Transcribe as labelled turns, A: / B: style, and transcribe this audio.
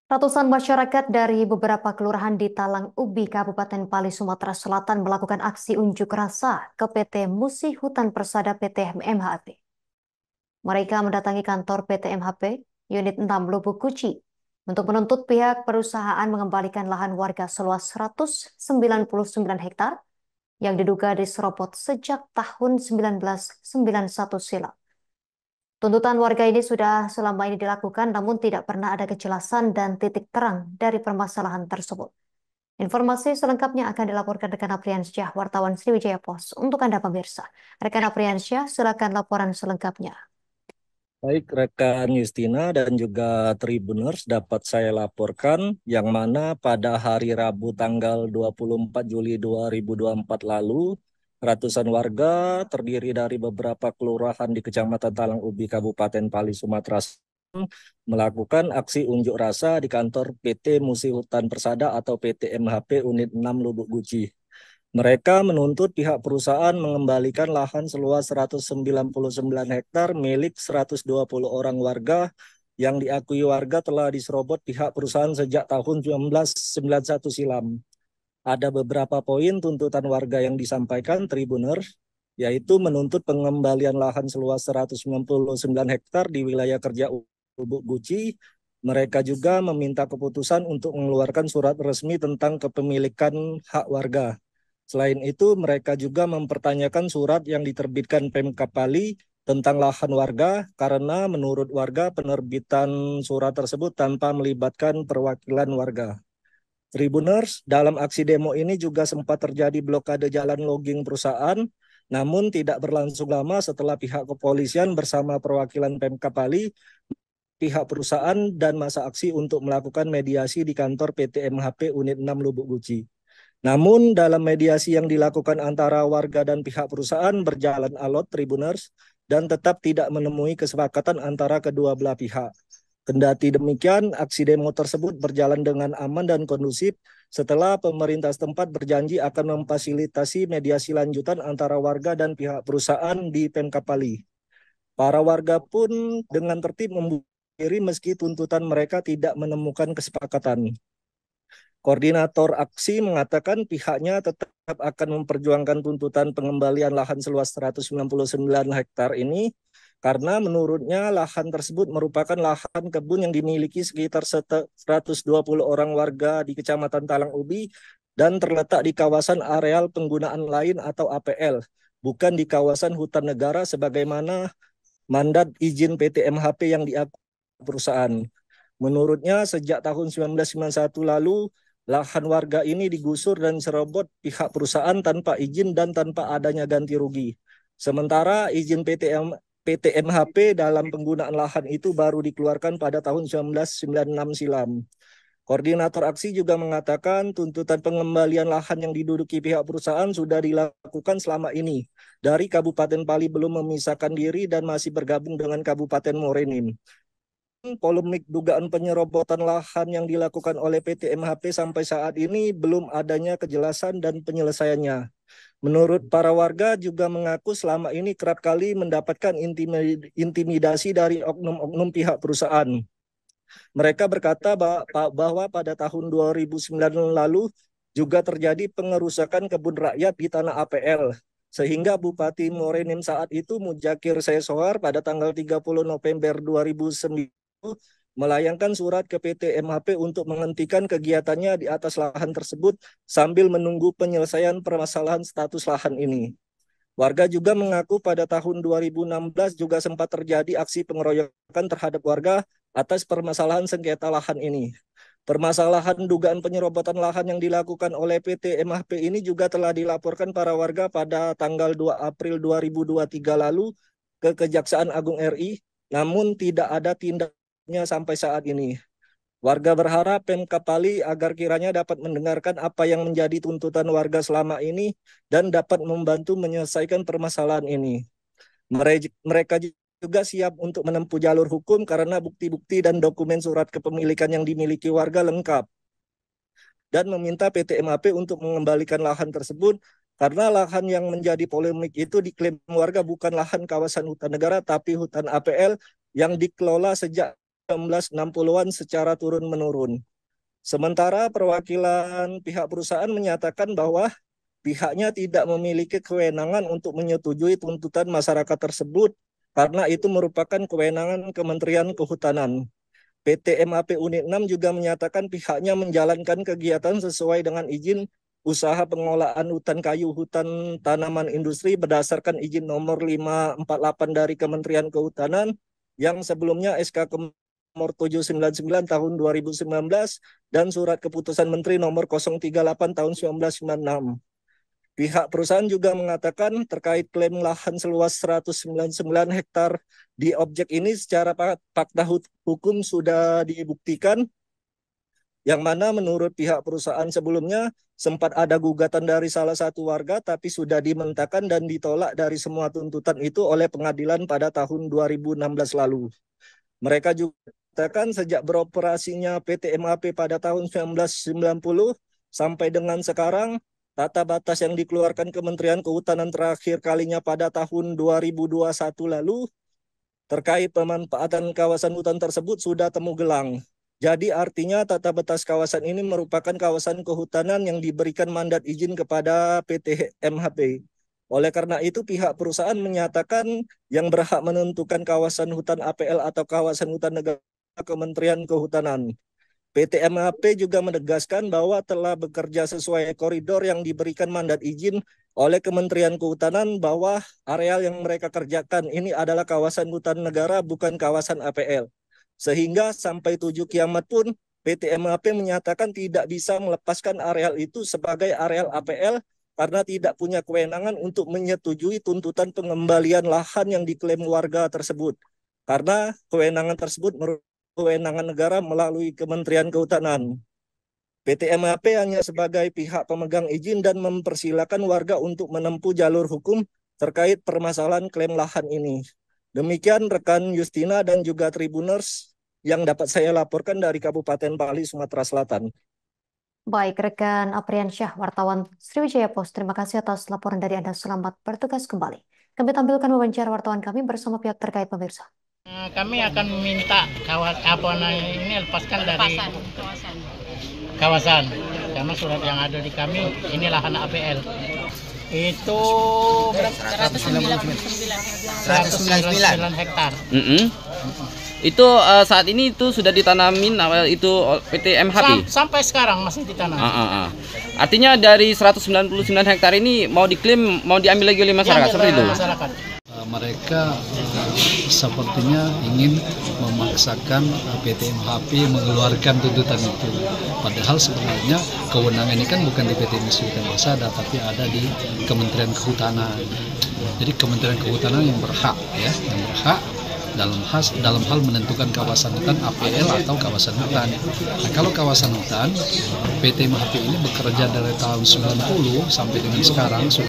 A: Ratusan masyarakat dari beberapa kelurahan di Talang Ubi, Kabupaten Pali, Sumatera Selatan melakukan aksi unjuk rasa ke PT Musi Hutan Persada PT MHP. Mereka mendatangi kantor PT MHP Unit 6 Lubuk Kuci untuk menuntut pihak perusahaan mengembalikan lahan warga seluas 199 hektar yang diduga diserobot sejak tahun 1991 silam. Tuntutan warga ini sudah selama ini dilakukan, namun tidak pernah ada kejelasan dan titik terang dari permasalahan tersebut. Informasi selengkapnya akan dilaporkan rekan Apriansyah, wartawan Sriwijaya Pos. Untuk Anda pemirsa, rekan Apriansyah, silakan laporan selengkapnya.
B: Baik, rekan Justina dan juga Tribuners dapat saya laporkan yang mana pada hari Rabu tanggal 24 Juli 2024 lalu, ratusan warga terdiri dari beberapa kelurahan di Kecamatan Talang Ubi, Kabupaten Pali, Sumatera Selatan, melakukan aksi unjuk rasa di kantor PT Musi Hutan Persada atau PT MHP Unit 6 Lubuk Guci. Mereka menuntut pihak perusahaan mengembalikan lahan seluas 199 hektar milik 120 orang warga yang diakui warga telah diserobot pihak perusahaan sejak tahun 1991 silam. Ada beberapa poin tuntutan warga yang disampaikan Tribuner, yaitu menuntut pengembalian lahan seluas 199 hektar di wilayah kerja Lubuk Guci. Mereka juga meminta keputusan untuk mengeluarkan surat resmi tentang kepemilikan hak warga. Selain itu, mereka juga mempertanyakan surat yang diterbitkan Pemkab Bali tentang lahan warga karena menurut warga penerbitan surat tersebut tanpa melibatkan perwakilan warga. Tribuners, dalam aksi demo ini juga sempat terjadi blokade jalan logging perusahaan, namun tidak berlangsung lama setelah pihak kepolisian bersama perwakilan Pemkab Bali, pihak perusahaan dan masa aksi untuk melakukan mediasi di kantor PT MHP Unit 6 Lubuk Guci. Namun dalam mediasi yang dilakukan antara warga dan pihak perusahaan berjalan alot Tribuners dan tetap tidak menemui kesepakatan antara kedua belah pihak. Kendati demikian, aksi demo tersebut berjalan dengan aman dan kondusif setelah pemerintah setempat berjanji akan memfasilitasi mediasi lanjutan antara warga dan pihak perusahaan di Pemkab Pali. Para warga pun dengan tertib membuka diri meski tuntutan mereka tidak menemukan kesepakatan. Koordinator aksi mengatakan pihaknya tetap akan memperjuangkan tuntutan pengembalian lahan seluas 199 hektar ini karena menurutnya lahan tersebut merupakan lahan kebun yang dimiliki sekitar 120 orang warga di Kecamatan Talang Ubi dan terletak di kawasan areal penggunaan lain atau APL, bukan di kawasan hutan negara sebagaimana mandat izin PT MHP yang diakui perusahaan. Menurutnya sejak tahun 1991 lalu, lahan warga ini digusur dan serobot pihak perusahaan tanpa izin dan tanpa adanya ganti rugi. Sementara izin PT MHP dalam penggunaan lahan itu baru dikeluarkan pada tahun 1996 silam. Koordinator aksi juga mengatakan tuntutan pengembalian lahan yang diduduki pihak perusahaan sudah dilakukan selama ini. Dari Kabupaten Pali belum memisahkan diri dan masih bergabung dengan Kabupaten Morenin. Polemik dugaan penyerobotan lahan yang dilakukan oleh PT MHP sampai saat ini belum adanya kejelasan dan penyelesaiannya. Menurut para warga juga mengaku selama ini kerap kali mendapatkan intimidasi dari oknum-oknum pihak perusahaan. Mereka berkata bahwa pada tahun 2009 lalu juga terjadi pengerusakan kebun rakyat di tanah APL. Sehingga Bupati Morenin saat itu Mujakir Sesohar pada tanggal 30 November 2009 melayangkan surat ke PT MHP untuk menghentikan kegiatannya di atas lahan tersebut sambil menunggu penyelesaian permasalahan status lahan ini. Warga juga mengaku pada tahun 2016 juga sempat terjadi aksi pengeroyokan terhadap warga atas permasalahan sengketa lahan ini. Permasalahan dugaan penyerobotan lahan yang dilakukan oleh PT MHP ini juga telah dilaporkan para warga pada tanggal 2 April 2023 lalu ke Kejaksaan Agung RI, namun tidak ada tindaknya sampai saat ini. Warga berharap Pemkab Bali agar kiranya dapat mendengarkan apa yang menjadi tuntutan warga selama ini dan dapat membantu menyelesaikan permasalahan ini. Mereka juga siap untuk menempuh jalur hukum karena bukti-bukti dan dokumen surat kepemilikan yang dimiliki warga lengkap dan meminta PT MHP untuk mengembalikan lahan tersebut karena lahan yang menjadi polemik itu diklaim warga bukan lahan kawasan hutan negara tapi hutan APL yang dikelola sejak 1960-an secara turun-menurun. Sementara perwakilan pihak perusahaan menyatakan bahwa pihaknya tidak memiliki kewenangan untuk menyetujui tuntutan masyarakat tersebut karena itu merupakan kewenangan Kementerian Kehutanan. PT MAP Unit 6 juga menyatakan pihaknya menjalankan kegiatan sesuai dengan izin usaha pengolahan hutan kayu hutan tanaman industri berdasarkan izin nomor 548 dari Kementerian Kehutanan yang sebelumnya SK nomor 799 tahun 2019 dan surat keputusan Menteri nomor 038 tahun 1996. Pihak perusahaan juga mengatakan terkait klaim lahan seluas 199 hektar di objek ini secara fakta hukum sudah dibuktikan, yang mana menurut pihak perusahaan sebelumnya sempat ada gugatan dari salah satu warga tapi sudah dimentakan dan ditolak dari semua tuntutan itu oleh pengadilan pada tahun 2016 lalu. Mereka juga mengatakan sejak beroperasinya PT MAP pada tahun 1990 sampai dengan sekarang, tata batas yang dikeluarkan Kementerian Kehutanan terakhir kalinya pada tahun 2021 lalu terkait pemanfaatan kawasan hutan tersebut sudah temu gelang. Jadi artinya tata batas kawasan ini merupakan kawasan kehutanan yang diberikan mandat izin kepada PT MHP. Oleh karena itu pihak perusahaan menyatakan yang berhak menentukan kawasan hutan APL atau kawasan hutan negara Kementerian Kehutanan. PT MHP juga menegaskan bahwa telah bekerja sesuai koridor yang diberikan mandat izin oleh Kementerian Kehutanan bahwa areal yang mereka kerjakan ini adalah kawasan hutan negara bukan kawasan APL. Sehingga sampai 7 kiamat pun PT MHP menyatakan tidak bisa melepaskan areal itu sebagai areal APL karena tidak punya kewenangan untuk menyetujui tuntutan pengembalian lahan yang diklaim warga tersebut. Karena kewenangan tersebut merupakan kewenangan negara melalui Kementerian Kehutanan. PT MHP hanya sebagai pihak pemegang izin dan mempersilahkan warga untuk menempuh jalur hukum terkait permasalahan klaim lahan ini. Demikian rekan Justina dan juga Tribuners yang dapat saya laporkan dari Kabupaten Pali, Sumatera Selatan.
A: Baik, rekan Apriansyah, wartawan Sriwijaya Post, terima kasih atas laporan dari Anda. Selamat bertugas kembali. Kami tampilkan wawancara wartawan kami bersama pihak terkait, pemirsa.
C: Kami akan meminta ini lepaskan dari kawasan karena surat yang ada di kami ini lahan APL itu 199 hektar.
D: Itu saat ini itu sudah ditanamin itu PT MHP?
C: Sampai sekarang masih ditanam.
D: Artinya dari 199 hektar ini mau diklaim, mau diambil lagi oleh masyarakat seperti itu?
E: Mereka sepertinya ingin memaksakan PT MHP mengeluarkan tuntutan itu. Padahal sebenarnya kewenangan ini kan bukan di PT Musi Hutan Persada, tapi ada di Kementerian Kehutanan. Jadi Kementerian Kehutanan yang berhak, yang berhak dalam hal menentukan kawasan hutan APL atau kawasan hutan. Nah, kalau kawasan hutan, PT MHP ini bekerja dari tahun 90 sampai dengan sekarang